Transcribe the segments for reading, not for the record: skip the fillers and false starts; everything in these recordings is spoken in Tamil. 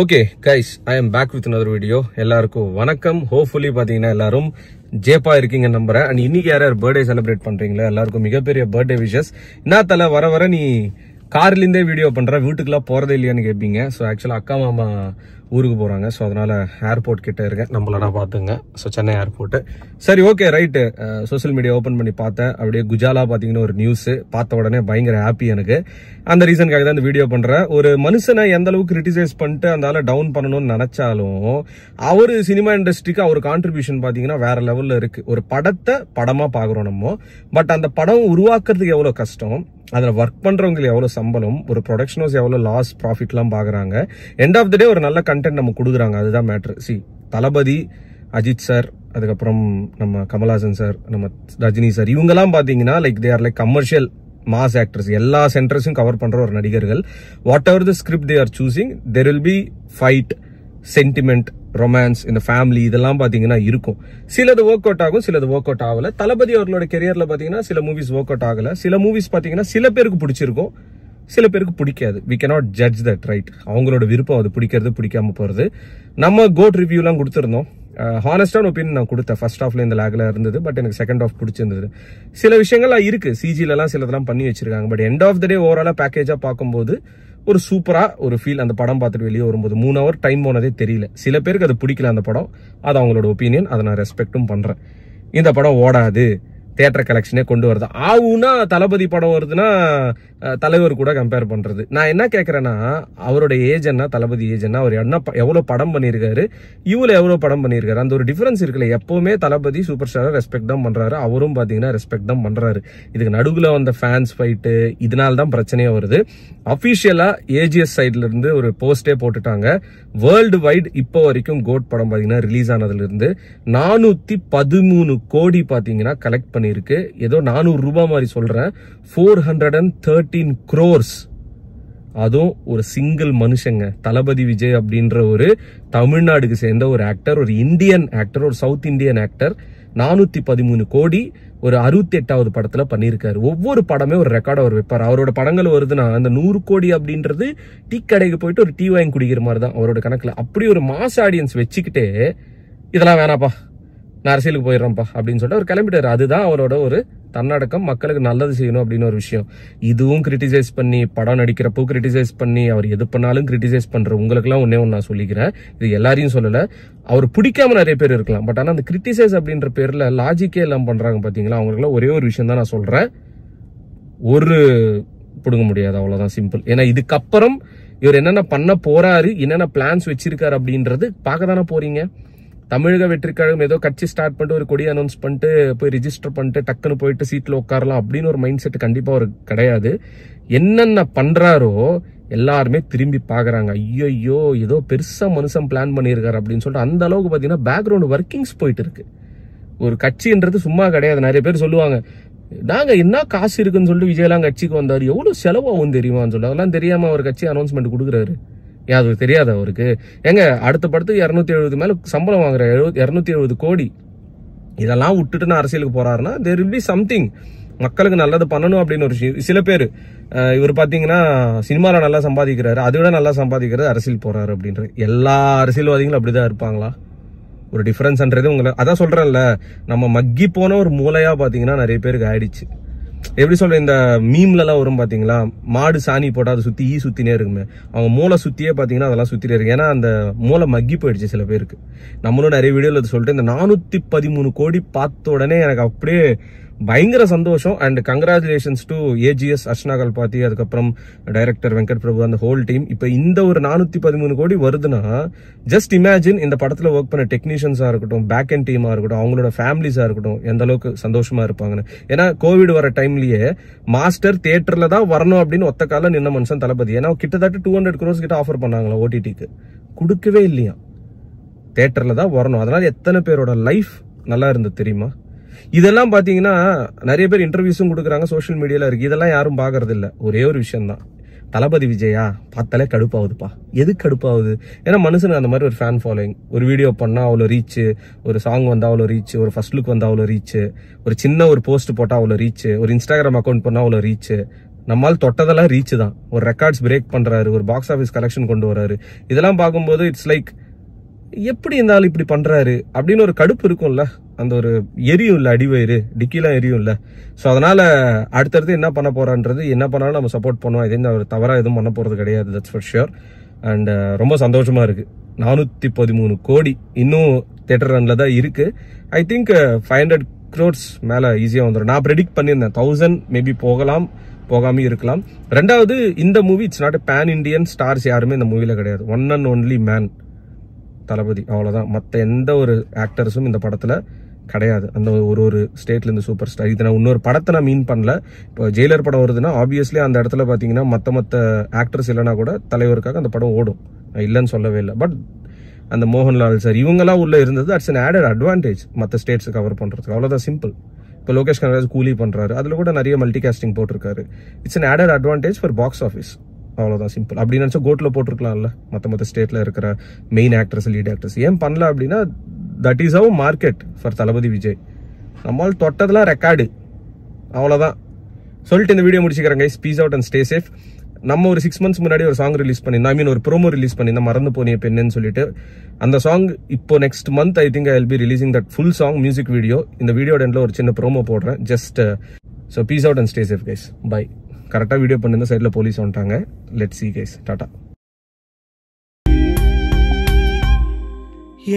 Okay guys, I am back with another video. எல்லாருக்கும் வணக்கம். Hopefully பாத்தீங்கன்னா எல்லாரும் ஜேப்பா இருக்கீங்க நம்புறேன். and இன்னைக்கு யார் பர்த்டே செலிப்ரேட் பண்றீங்களா எல்லாருக்கும் மிகப்பெரிய பர்த்டே விஷஸ். என்ன தல வர நீ கார்ல இருந்தே வீடியோ பண்ற வீட்டுக்குலாம் போறதே இல்லையான்னு கேட்பீங்க. ஸோ ஆக்சுவலா அக்கா மாமா ஊருக்கு போறாங்க. ஸோ அதனால ஏர்போர்ட் கிட்ட இருக்கேன். நம்மள பாத்துங்க. So Chennai airport. சரி okay right. Social media open பண்ணி பார்த்தேன். அப்படியே குஜாலா பாத்தீங்கன்னா ஒரு நியூஸ் பார்த்த உடனே பயங்கர ஹாப்பி எனக்கு. அந்த ரீசனுக்காக தான் இந்த வீடியோ பண்றேன். ஒரு மனுஷனை எந்த அளவுக்கு கிரிட்டிசைஸ் பண்ணிட்டு அந்த டவுன் பண்ணணும்னு நினைச்சாலும் அவரு சினிமா இண்டஸ்ட்ரிக்கு அவர் கான்ட்ரிபியூஷன் பாத்தீங்கன்னா வேற லெவல்ல இருக்கு. ஒரு படத்தை படமா பாக்குறோம் நம்ம. பட் அந்த படம் உருவாக்குறதுக்கு எவ்வளவு கஷ்டம், அதுல ஒர்க் பண்றவங்களுக்கு எவ்வளவு சம்பளம், ஒரு ப்ரொடக்ஷன் ஹவுஸ் எவ்வளவு லாஸ் ப்ராஃபிட் எல்லாம் பாக்குறாங்க. எண்ட் ஆஃப் த டே ஒரு நல்ல கண்டென்ட் நம்ம கொடுக்குறாங்க. அதுதான் மேட்ரு. சி தளபதி, அஜித் சார், அதுக்கப்புறம் நம்ம கமல்ஹாசன் சார், நம்ம ரஜினி சார், இவங்க எல்லாம் பாத்தீங்கன்னா like they are like commercial mass actors. எல்லா சென்டர்ஸும் கவர் பண்ற ஒரு நடிகர்கள். Whatever the script they are choosing, there will be fight, sentiment, romance, இந்த ஃபேமிலி இதெல்லாம் பாத்தீங்கன்னா இருக்கும். சிலது ஒர்க் அவுட் ஆகும், சிலது ஒர்க் அவுட் ஆகல. தளபதி அவர்களோட கெரியர்ல பாத்தீங்கன்னா சில மூவிஸ் ஒர்க் அவுட் ஆகல. சில மூவிஸ் பாத்தீங்கன்னா சில பேருக்கு பிடிச்சிருக்கும், சில பேருக்கு பிடிக்காது. we cannot judge that, right? அவங்களோட விருப்பம், அது பிடிக்கிறது பிடிக்காம போறது. நம்ம கோட் ரிவ்யூ எல்லாம் கொடுத்திருந்தோம். ஹானஸ்டான ஒப்பீனியன் நான் கொடுத்தேன். ஃபர்ஸ்ட் ஹாஃப்ல இந்த லேக்ல இருந்தது, பட் எனக்கு செகண்ட் ஹாஃப் பிடிச்சிருந்தது. சில விஷயங்கள்லாம் இருக்கு, சிஜில எல்லாம் சிலதெல்லாம் பண்ணி வச்சிருக்காங்க. பட் எண்ட் ஆஃப் த டே ஓவராலா பேக்கேஜா பார்க்கும்போது ஒரு சூப்பரா ஒரு ஃபீல். அந்த படம் பார்த்துட்டு வெளியே வரும்போது 3 hour டைம் போனதே தெரியல. சில பேருக்கு அது பிடிக்கல அந்த படம், அது அவங்களோட ஒப்பீனியன், அதை நான் ரெஸ்பெக்டும் பண்றேன். இந்த படம் ஓடாது, தியேட்டர் கலெக்ஷனே கொண்டு வருது ஆகுனா தளபதி படம் வருதுன்னா தலைவர் கூட கம்பேர் பண்றது. நான் என்ன கேட்கறேன்னா, அவரோட ஏஜ் என்ன, தளபதி ஏஜ் என்ன, அவர் என்ன எவ்வளவு படம் பண்ணிருக்காரு, இவ்வளவு எவ்வளவு படம் பண்ணிருக்காரு, அந்த ஒரு டிஃபரன்ஸ் இருக்குல்ல. எப்பவுமே தளபதி சூப்பர் ஸ்டாரை ரெஸ்பெக்ட் தான் பண்றாரு, அவரும் பாத்தீங்கன்னா ரெஸ்பெக்ட் தான் பண்றாரு. இதுக்கு நடுவுல வந்த ஃபேன்ஸ் ஃபைட்டு, இதனால தான் பிரச்சனையே வருது. அபிஷியலா ஏஜிஎஸ் சைட்ல இருந்து ஒரு போஸ்டே போட்டுட்டாங்க. வேர்ல்டு வைட் இப்போ வரைக்கும் கோட் படம் பாத்தீங்கன்னா ரிலீஸ் ஆனதுல இருந்து 413 கோடி பாத்தீங்கன்னா கலெக்ட் பண்ணிருக்கு. ஏதோ 400 ரூபாய் மாதிரி சொல்றேன், 413 crores. அதுவும் ஒரு சிங்கிள் மனுஷங்க, தளபதி விஜய் அப்படின்ற ஒரு தமிழ்நாடுக்கு சேர்ந்த ஒரு ஆக்டர், ஒரு இந்தியன் ஆக்டர், ஒரு சவுத் இந்தியன் ஆக்டர் 413 கோடி ஒரு 68வது படத்துல பண்ணிருக்காரு. ஒவ்வொரு படமே ஒரு ரெக்கார்ட் அவர் வைப்பார். அவரோட படங்கள் வருதுன்னா அந்த 100 கோடி அப்படின்றது டீ கடைக்கு போயிட்டு ஒரு டீ வாங்கி குடிக்கிற மாதிரி தான் அவரோட கணக்குல. அப்படி ஒரு மாஸ் ஆடியன்ஸ் வச்சுக்கிட்டே இதெல்லாம் வேணாப்பா, நான் அரசியலுக்கு போயிடுறேன்ப்பா அப்படின்னு சொல்லிட்டு அவர் கிளம்பிட்டாரு. அதுதான் அவரோட ஒரு தன்னடக்கம், மக்களுக்கு நல்லது செய்யணும் அப்படின்னு ஒரு விஷயம். இதுவும் கிரிட்டிசைஸ் பண்ணி, படம் நடிக்கிறப்போ கிரிட்டிசைஸ் பண்ணி, அவர் எது பண்ணாலும் கிரிட்டிசைஸ் பண்ற உங்களுக்கு எல்லாம் ஒன்னே ஒன்னு நான் சொல்லிக்கிறேன். இது எல்லாரையும் சொல்லல, அவர் பிடிக்காம நிறைய பேர் இருக்கலாம். பட் ஆனா அந்த கிரிட்டிசைஸ் அப்படின்ற பேர்ல லாஜிக்கே எல்லாம் பண்றாங்க பாத்தீங்களா. அவங்களுக்கு ஒரே ஒரு விஷயம் தான் நான் சொல்றேன், ஒரு பிடுங்க முடியாது, அவ்வளவுதான், சிம்பிள். ஏன்னா இதுக்கப்புறம் இவர் என்னென்ன பண்ண போறாரு, என்னென்ன பிளான்ஸ் வச்சிருக்காரு அப்படின்றது பார்க்க தானே போறீங்க. தமிழக வெற்றி கழகம் ஏதோ கட்சி ஸ்டார்ட் பண்ணிட்டு ஒரு கொடி அனௌன்ஸ் பண்ணிட்டு போய் ரிஜிஸ்டர் பண்ணிட்டு டக்குன்னு போயிட்டு சீட்ல உட்காரலாம் அப்படின்னு ஒரு மைண்ட் செட் கண்டிப்பா ஒரு கிடையாது. என்னென்ன பண்றாரோ எல்லாருமே திரும்பி பாக்குறாங்க, ஐயோ ஏதோ பெருசா மனுஷன் பிளான் பண்ணியிருக்காரு அப்படின்னு சொல்லிட்டு. அந்த அளவுக்கு பாத்தீங்கன்னா பேக்ரவுண்ட் ஒர்க்கிங்ஸ் போயிட்டு இருக்கு. ஒரு கட்சின்றது சும்மா கிடையாது. நிறைய பேர் சொல்லுவாங்க, நாங்க என்ன காசு இருக்குன்னு சொல்லிட்டு விஜயெல்லாம் கட்சிக்கு வந்தாரு, எவ்வளவு செலவாகும் தெரியுமான்னு சொல்லி. அதெல்லாம் தெரியாம அவர் கட்சி அனௌன்ஸ்மெண்ட் கொடுக்குறாரு. அது தெரியாது அவருக்கு. எங்க அடுத்த படத்துக்கு 270 மேல சம்பளம் வாங்குற, 270 கோடி. இதெல்லாம் விட்டுட்டு நான் அரசியலுக்கு போறாருன்னா there will be something, மக்களுக்கு நல்லது பண்ணணும் அப்படின்னு ஒரு விஷயம். சில பேர் இவர் பாத்தீங்கன்னா சினிமால நல்லா சம்பாதிக்கிறாரு, அதை விட நல்லா சம்பாதிக்கிறது அரசியல் போறாரு அப்படின்ற. எல்லா அரசியல்வாதிகளும் அப்படிதான் இருப்பாங்களா? ஒரு டிஃபரன்ஸ்ன்றது உங்களை அதான் சொல்றேன்ல, நம்ம மக்கி போன ஒரு மூளையா பாத்தீங்கன்னா நிறைய பேருக்கு ஆயிடுச்சு. எப்படி சொல்ற, இந்த மீம்ல எல்லாம் வரும் பாத்தீங்களா, மாடு சாணி போட்டா அது சுத்தி சுத்தினே இருக்குமே, அவங்க மூளை சுத்தியே பாத்தீங்கன்னா அதெல்லாம் சுத்திட்டே இருக்கு. ஏன்னா அந்த மூளை மக்கி போயிடுச்சு சில பேருக்கு. நம்மளும் நிறைய வீடியோல சொல்லிட்டு இந்த 413 கோடி பார்த்த உடனே எனக்கு அப்படியே பயங்கர சந்தோஷம். And congratulations to AGS, Archana Kalpathi, அதுக்கப்புறம் டைரக்டர் வெங்கட் பிரபு, அந்த ஹோல் டீம். இப்ப இந்த ஒரு 413 கோடி வருதுன்னா ஜஸ்ட் இமேஜின் இந்த படத்துல ஒர்க் பண்ண டெக்னீஷியன்ஸா இருக்கட்டும், பேக் அண்ட் டீமா இருக்கட்டும், அவங்களோட ஃபேமிலிஸா இருக்கட்டும், எந்த அளவுக்கு சந்தோஷமா இருப்பாங்கன்னு. ஏன்னா கோவிட் வர டைம்லயே மாஸ்டர் தியேட்டர்ல தான் வரணும் அப்படின்னு ஒத்த கால நின்ன மனுஷன் தளபதி. ஏன்னா கிட்டத்தட்ட 200 crores கிட்ட ஆஃபர் பண்ணாங்களா ஓடிடிக்கு, கொடுக்கவே இல்லையா, தியேட்டர்ல தான் வரணும். அதனால எத்தனை பேரோட லைஃப் நல்லா இருந்தது தெரியுமா. இதெல்லாம் பாத்தீங்கன்னா நிறைய பேர் இன்டர்வியூஸும் கொடுக்குறாங்க, சோசியல் மீடியால இருக்கு. இதெல்லாம் யாரும் பாக்குறது இல்ல. ஒரே ஒரு விஷயம் தான், தளபதி விஜயா பார்த்தாலே கடுப்பாகுதுப்பா. எது கடுப்பாகுது? ஏன்னா மனுஷனுக்கு அந்த மாதிரி ஒரு ஃபேன் ஃபாலோயிங். ஒரு வீடியோ பண்ணா அவ்வளோ ரீச், ஒரு சாங் வந்தா அவ்வளோ ரீச், ஒரு ஃபர்ஸ்ட் லுக் வந்தா அவ்வளோ ரீச், ஒரு சின்ன ஒரு போஸ்ட் போட்டா அவ்வளோ ரீச், ஒரு இன்ஸ்டாகிராம் அக்கௌண்ட் பண்ணா அவ்வளோ ரீச். நம்மால் தொட்டதெல்லாம் ரீச் தான். ஒரு ரெக்கார்ட்ஸ் பிரேக் பண்றாரு, ஒரு பாக்ஸ் ஆஃபீஸ் கலெக்ஷன் கொண்டு வராரு. இதெல்லாம் பார்க்கும்போது இட்ஸ் லைக் எப்படி இருந்தாலும் இப்படி பண்றாரு அப்படின்னு ஒரு கடுப்பு இருக்கும்ல, அந்த ஒரு எரியும் இல்ல, அடிவயிறு டிக்கிலாம் எரியும் இல்ல. ஸோ அதனால அடுத்தடுத்து என்ன பண்ண போறான்றது, என்ன பண்ணாலும் நம்ம சப்போர்ட் பண்ணுவோம். இதே அவர் தவறா எதுவும் பண்ண போறது கிடையாது, தட்ஸ் ஃபார் ஷியோர். அண்ட் ரொம்ப சந்தோஷமா இருக்கு. 413 கோடி இன்னும் தியேட்டர் ரன்ல தான் இருக்கு. ஐ திங்க் 500 crores மேல ஈஸியா வந்துடும். நான் ப்ரெடிக்ட் பண்ணியிருந்தேன் 1000 மேபி போகாம இருக்கலாம். ரெண்டாவது, இந்த movie it's not pan Indian stars யாருமே இந்த மூவில கிடையாது. One and only man Thalapathy, அவ்வளவுதான். மற்ற எந்த ஒரு ஆக்டர்ஸும் இந்த படத்துல கிடையாது. அந்த ஒரு ஸ்டேட்ல இருந்து சூப்பர் ஸ்டார். இது நான் இன்னொரு படத்தை நான் மீன் பண்ணல. இப்போ ஜெயிலர் படம் வருதுன்னா ஆப்வியஸ்லி அந்த இடத்துல பாத்தீங்கன்னா மத்த ஆக்டர்ஸ் இல்லைன்னா கூட தலைவருக்காக அந்த படம் ஓடும், இல்லைன்னு சொல்லவே இல்லை. பட் அந்த மோகன்லால் சார் இவங்கெல்லாம் உள்ள இருந்தது, அட்ஸ் அன் ஆடட் அட்வான்டேஜ் மற்ற ஸ்டேட்ஸ் கவர் பண்றதுக்கு. அவ்வளவுதான், சிம்பிள். இப்போ லோகேஷ் கனகராஜ் கூலி பண்றாரு, அதுல கூட நிறைய மல்டி காஸ்டிங் போட்டிருக்காரு. It's an added advantage for box office, அவ்வளவுதான், சிம்பிள். அப்படி நினைச்சா கோட்ல போட்டிருக்கலாம்ல மற்ற ஸ்டேட்ல இருக்கிற மெயின் ஆக்டர்ஸ், லீட் ஆக்டர்ஸ். ஏன் பண்ணல அப்படின்னா that is our market for Thalapathy Vijay. நம்மால் தொட்டதெல்லாம் ரெக்கார்டு, அவ்வளவுதான் சொல்லிட்டு இந்த வீடியோ முடிச்சுக்கிறேன் guys. Peace out and stay safe. நம்ம ஒரு 6 months முன்னாடி ஒரு சாங் ரிலீஸ் பண்ணியிருந்தோம், ஐ மீன் ஒரு ப்ரோமோ ரிலீஸ் பண்ணியிருந்தோம், மறந்து போனிய பெண்ணுன்னு சொல்லிட்டு. அந்த சாங் இப்போ next month I think I will be releasing that full song music video. இந்த வீடியோட எண்ட்ல ஒரு சின்ன ப்ரோமோ போடுறேன் just. So peace out and stay safe guys, bye. கரெக்டாக வீடியோ பண்ணிருந்த சைடில் போலீஸ் வந்துட்டாங்க. Let's see guys, tata.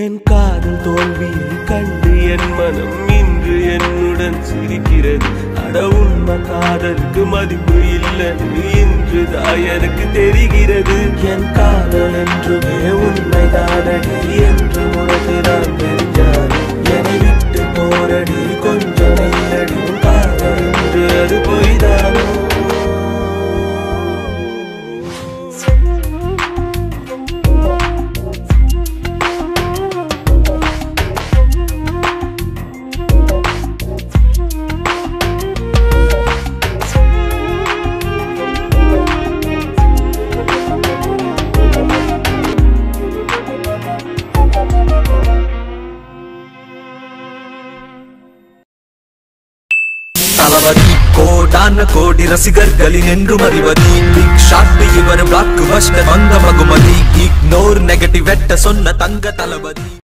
என் காதல் தோல்வியை கண்டு என் மனம் இன்று என்னுடன் சிரிக்கிறது. அட உண்மை காதலுக்கு மதிப்பு இல்லை இன்றுதான் எனக்கு தெரிகிறது. என் காதல் என்றுமே உண்மைதானடி என்று உனக்குதான் தெரிஞ்சாரு. என்னை விட்டு போரடி கொஞ்சம் இல்லடி, காதல் என்று அது போய்தானோ. தளபதி கோடான கோடி ரசிகர்களின் என்றும் அறிவது. பிக் ஷாட் இவர் பிளாக் பஸ்டர் வந்த மகுமதி. இக்னோர் நெகட்டிவ் வெட்ட சொன்ன தங்க தளபதி.